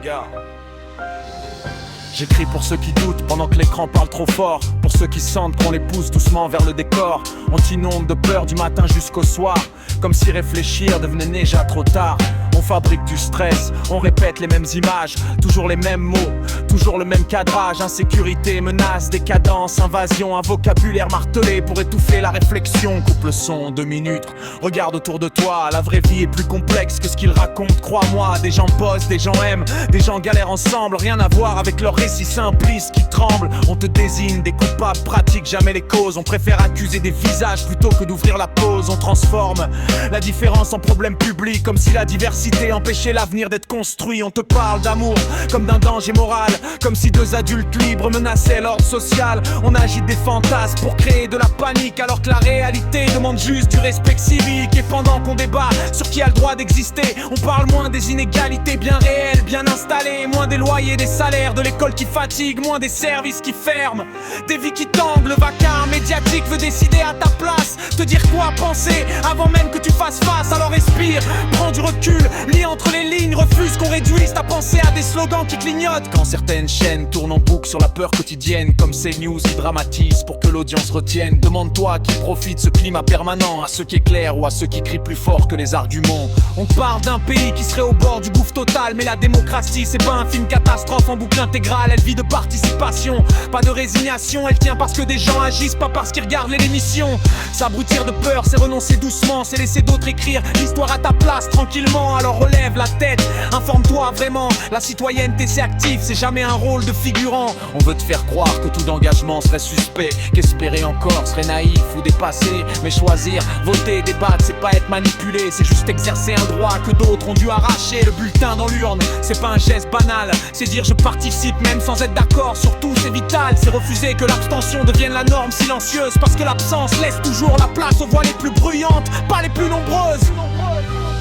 Yeah. J'écris pour ceux qui doutent pendant que l'écran parle trop fort. Pour ceux qui sentent qu'on les pousse doucement vers le décor. On t'inonde de peur du matin jusqu'au soir, comme si réfléchir devenait déjà trop tard. On fabrique du stress, on répète les mêmes images, toujours les mêmes mots, toujours le même cadrage. Insécurité, menace, décadence, invasion, un vocabulaire martelé pour étouffer la réflexion. Coupe le son, 2 minutes, regarde autour de toi. La vraie vie est plus complexe que ce qu'ils racontent, crois-moi. Des gens bossent, des gens aiment, des gens galèrent ensemble. Rien à voir avec leur récit simpliste qui tremble. On te désigne des coupables, pratique jamais les causes. On préfère accuser des visages plutôt que d'ouvrir la pause. On transforme la différence en problème public, comme si la diversité empêchait l'avenir d'être construit. On te parle d'amour comme d'un danger moral, comme si 2 adultes libres menaçaient l'ordre social. On agite des fantasmes pour créer de la panique, alors que la réalité demande juste du respect civique. Et pendant qu'on débat sur qui a le droit d'exister, on parle moins des inégalités bien réelles, bien installées, moins des loyers, des salaires, de l'école qui fatigue, moins des services qui ferment, des vies qui tanguent. Le vacarme médiatique veut décider à ta place, te dire quoi penser avant même que tu fasses face. Alors respire, prends du recul, lis entre les lignes, refuse qu'on réduise ta pensée à des slogans qui clignotent. Quand certaines chaînes tournent en boucle sur la peur quotidienne, comme CNews qui dramatise pour que l'audience retienne. Demande-toi qui profite de ce climat permanent, à ceux qui éclairent ou à ceux qui crient plus fort que les arguments. On parle d'un pays qui serait au bord du gouffre total, mais la démocratie c'est pas un film catastrophe en boucle intégrale. Elle vit de participation, pas de résignation. Elle tient parce que des gens agissent, pas parce qu'ils regardent l'émission. S'abrutir de peur, c'est renoncer doucement, c'est laisser d'autres écrire l'histoire à ta place tranquillement. Alors relève la tête, informe-toi vraiment. La citoyenneté c'est actif, c'est jamais un rôle de figurant. On veut te faire croire que tout engagement serait suspect, qu'espérer encore serait naïf ou dépassé. Mais choisir, voter, débattre, c'est pas être manipulé, c'est juste exercer un droit que d'autres ont dû arracher. Le bulletin dans l'urne, c'est pas un geste banal, c'est dire je participe même sans être d'accord. Surtout c'est vital, c'est refuser que l'abstention devienne la norme silencieuse, parce que l'absence laisse toujours la place aux voix les plus bruyantes, pas les plus nombreuses.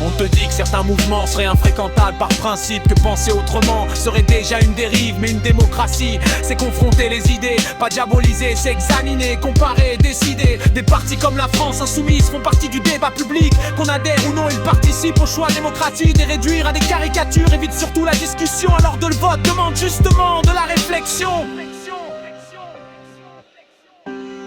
On te dit que certains mouvements seraient infréquentables par principe, que penser autrement serait déjà une dérive. Mais une démocratie, c'est confronter les idées, pas diaboliser, c'est examiner, comparer, décider. Des partis comme la France insoumise font partie du débat public. Qu'on adhère ou non, ils participent au choix démocratique. Les réduire à des caricatures évite surtout la discussion, alors de le vote demande justement de la réflexion.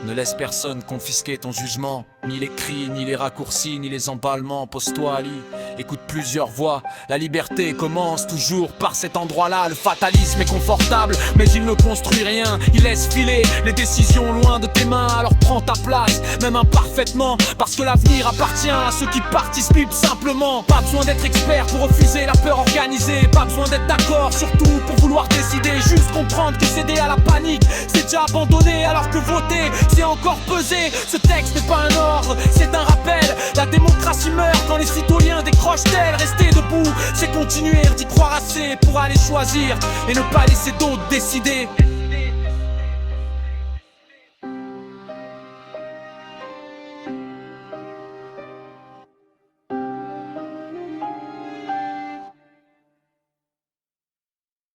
Ne laisse personne confisquer ton jugement, ni les cris, ni les raccourcis, ni les emballements. Pose-toi à lit, écoute plusieurs voix. La liberté commence toujours par cet endroit-là. Le fatalisme est confortable, mais il ne construit rien. Il laisse filer les décisions loin de tes mains. Alors prends ta place, même imparfaitement, parce que l'avenir appartient à ceux qui participent simplement. Pas besoin d'être expert pour refuser la peur organisée. Pas besoin d'être d'accord, surtout pour vouloir décider. Juste comprendre que céder à la panique, c'est déjà abandonné. Alors que voter, c'est encore pesé. Ce texte n'est pas un ordre, c'est un rappel. La démocratie meurt quand les citoyens décrochent-elles. Rester debout, c'est continuer d'y croire assez pour aller choisir et ne pas laisser d'autres décider.